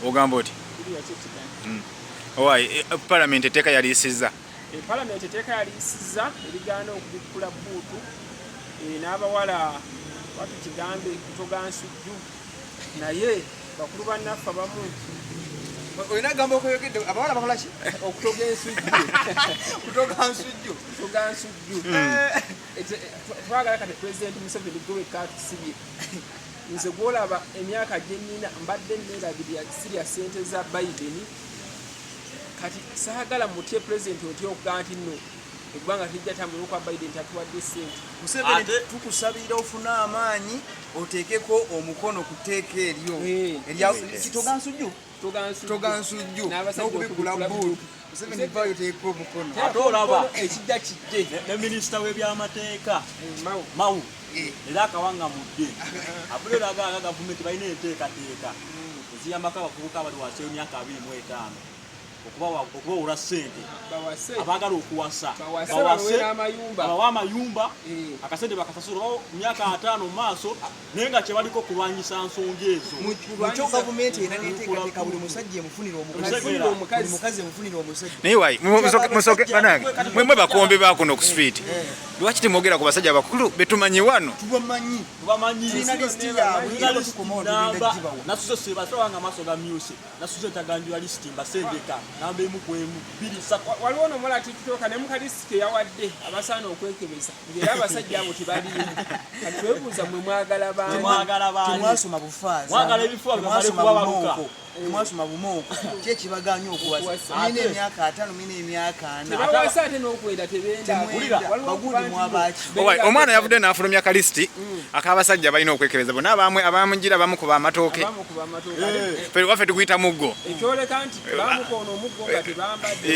ogamba oti owayi palamenti etteeka yaliisizza palamenti etteeka yaliisizza erigaana okubikkula buutu n'abawala batukigambe kutoga nsujju naye bakulu bannaffe abamu olina gamba okweyogedde abawala bakola ki okutoga ensujju kutoga nsujju twagala kati pulezidenti Museveni gwe wekka atusibye nze gwolaba emyaka gye nnina mbadde neerabirira sirya ssente za Biden kati saagala mutye pulezidenti otya okugamba nti nno eggwanga tejja tambula kwa Biden tatuwadde ssente. Museveni tukusabira ofuna amaanyi oteekeko omukono ku tteeka eryo toga nsujju n'okubikkula buutu Museveni vaayo teeka omukono ate olaba ekijja kijje ne minisita w'ebyamateeka Mawu era akawangamudde abulira aga gavumenti balina enteekateeka eziyambako abavubuka abali wansi w'emyaka 25 okubawula ssente abaagala okuwasa bawa amayumba akasente bakasasula myaka 5 mu maaso naye nga kyebaliko kulwanyisa nsonga ezo mukyo gavumenti era neteekateeka buli musajja emufunira omukazi emufunira omusajja naye wayi musoke banange mwe bakombe bakuno ku street lwaki temwogera ku basajja bakulu betumanyi wano tubamanyi tulina lisiti yaabwe tukomaodinamba nasuze sebasawanga amaaso ga myuse nasuze taganjula lisiti mbasendeka namba emu ku emu 2 waliwo nomola tikitoka ne mukalisike yawadde abasaana okwekebeza ng'era abasajja abo tebaliyo kati twebuuza mwe mwagala baani temwasoma bufaaza mwagala ebifo mwasoma bumooko ki ekibaganya okuwasa mina emyaka 5 mina emyaka 4 tebawasa ate n'okwenda tebenda bagundi mwabaki omwana yavudde n'afulumya kalisiti ak'abasajja balina okwekebeza bonna abamugira bamukuba amatooke waffe tukuyita muggo ekyoleka nti bamukoona omuggo nga tebambadde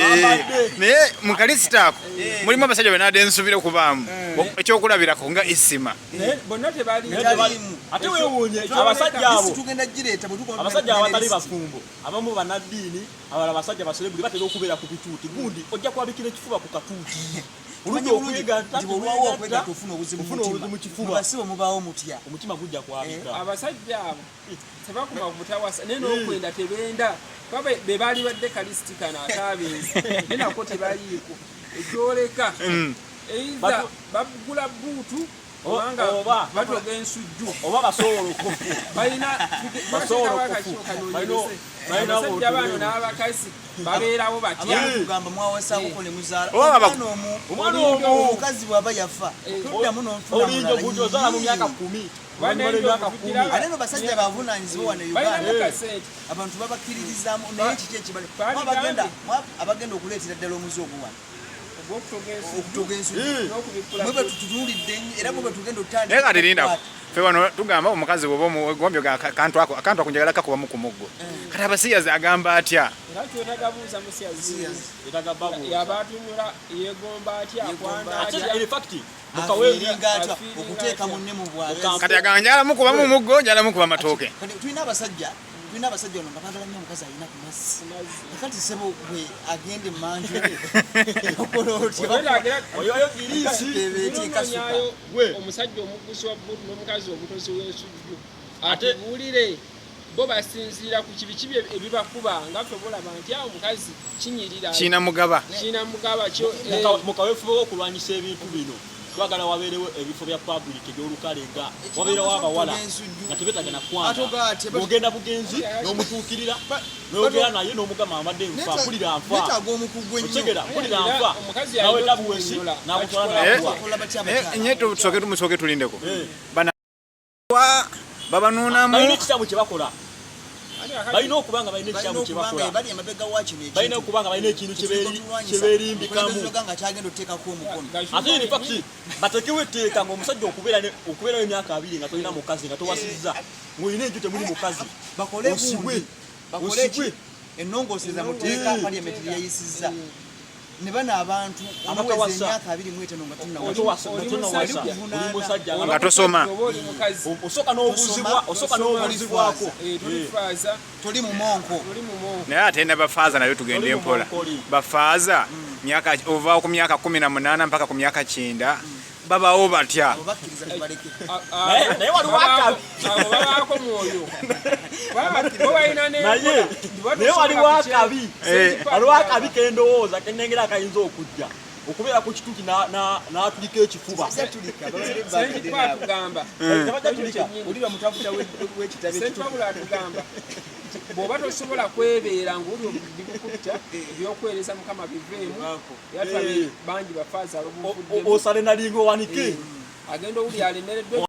naye mu kalisiti ako mulimu abasajja benadde ensubire okubaamu ekyokulabirako nga isima bonna tebalimu ate weewuunye abasajja abo tugenda gireeta abasajja abatali bafumbo abamu bannaddiini abalala abasajja baselebuli batera okubeera ku bituuti gundi ojja kwabikira ekifuba ku katuuti olwawo okwegatta ofuna obuzibu mu kifuba basibo mubaawo mutya omutima gujja kwabika abasajja abo tebakuma butawasa naye n'okwenda tebenda kuba be baali badde kalisiti kano ataabenzi naye nako tebaliiko ekyoleka eiza bagula buutu obanga batoga ensujju oba basooloko abasajja bano n'abakazi babeerawo batyakugamba mwawasawoko ne muzaala omwana omu omukazi bw'aba yafa tuddamu olinjo gujozaala mu myaka 10 ate no basajja bavunaanyizibwa wano Uganda abantu babakkiririzaamu naye kiki ekibali abagenda okuleetera ddala omuzi oguwano okutoga ensujju mwebe tutunuulidde era mwebe tugenda naye kati lindako ffe wano tugamba omukazi bwoba omugombyo akantu akunjagala kakubamu ku muggo kati abasiyazi agamba atya era twetagabuuza musiyazi yabaatunyula yegomba atya akwana atya okuteeka munne mu bwaga kati agamba njala mukuba mu muggo njala mukuba matooke tulina abasajja wano nga baagala nnyo omukazi alina ku mazzi akati sebo bwe agende manju oyoyo girisi omusajja omuguzi wa buutu n'omukazi omutozi w'ensujju atubuulire bo basinziira ku kibi ebibakuba nga ffe bolaba nti awo omukazi kinyirira kiina mugaba mukaweefube w'okulwanyisa ebintu bino twagala wabeerewo ebifo bya public ebyolukale nga wabeerewo abawala nga tebetagana kwanga ogenda bugenzi n'omutuukirira n'ogera naye n'omugama amadde nfa mpulira nfa otegera mpulira nfa nawe tabuwesi n'akutwala nye tusooke tulindeko babanuunamu balina ekitabu kye bakola balina okubanga balina ekitabu kye bakola balina okubanga balina ekintu kyebeerimbikamu ate in fact batekewo etteeka ng'omusajja okubeerayo emyaka 2 nga tolina mukazi nga towasizza ng'olina enju temuli mukazi osigwe ennongooseza muteeka paliamenti lyeyisizza ne bana abantu omuwezi emyaka 25 nga tosoma osooka n'obuuzibwako toli mu monko naye ate ne bafaaza nayo tugende empola bafaaza ovaawo ku myaka 18 mpaka ku myaka 9 babawo batya abo bakkiriza tubaleke naye waliwo akabi abo babaako mwoyo naye waliwo akabi waliwo akabi kendowooza kenengera akayinza okujja okubeera ku kituki n'atulika ekifuba atugamba oliba mutafuta wekitabo atugamba bw'oba tosobola kwebeera ng'oli obikutta ebyokwereza mukama biveemu yatwabe bangi bafaaza osale nalinga owanike agenda owuli alemereddwe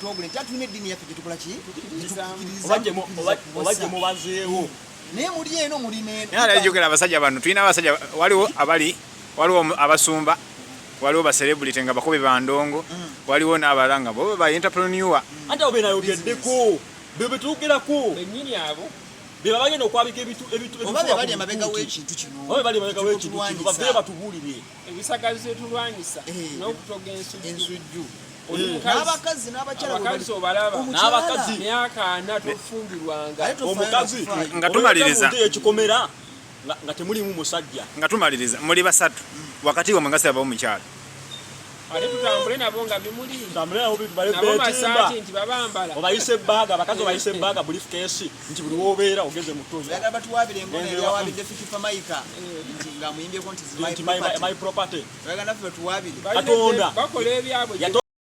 togule kyatulina eddiini yaffe gyetukola ki oba gye mubazeewo naye muli eno muli neeno naye alijogera abasajja bano tulina abasajja waliwo abasumba waliwo baselebrity nga bakobe bandongo waliwo n'abalanga bo ba entrepreneur ate abo benayogeddeko bebetuugerako bennyini abo beba bagenda okwabika ebitu oba be bali emabega w'ekintu kino oba bali emabega w'ekintu kino bavee batubuulire ebisagazi byetulwanyisa n'okutoga ensujju n'abakazi n'abakyala obalaba n'abakazi myaka 4 tofungirwanga omukazi nga tumaliriza ekikomera nga temulimu musajja nga tumaliriza muli basatu wakati wamwe nga sabawo mukyala ate tutambule nabo nga bimuli nabo masaati nti babambala obayise ebbaaga abakazi obayise ebbaaga briefcase nti buli wobeera ogeze mutozi oyagala batuwaabire engoma eryawabidde fikifa mayika nti ng'amuyimbyeko nti my property oyagala naffe batuwaabire katonda bakola ebyabwe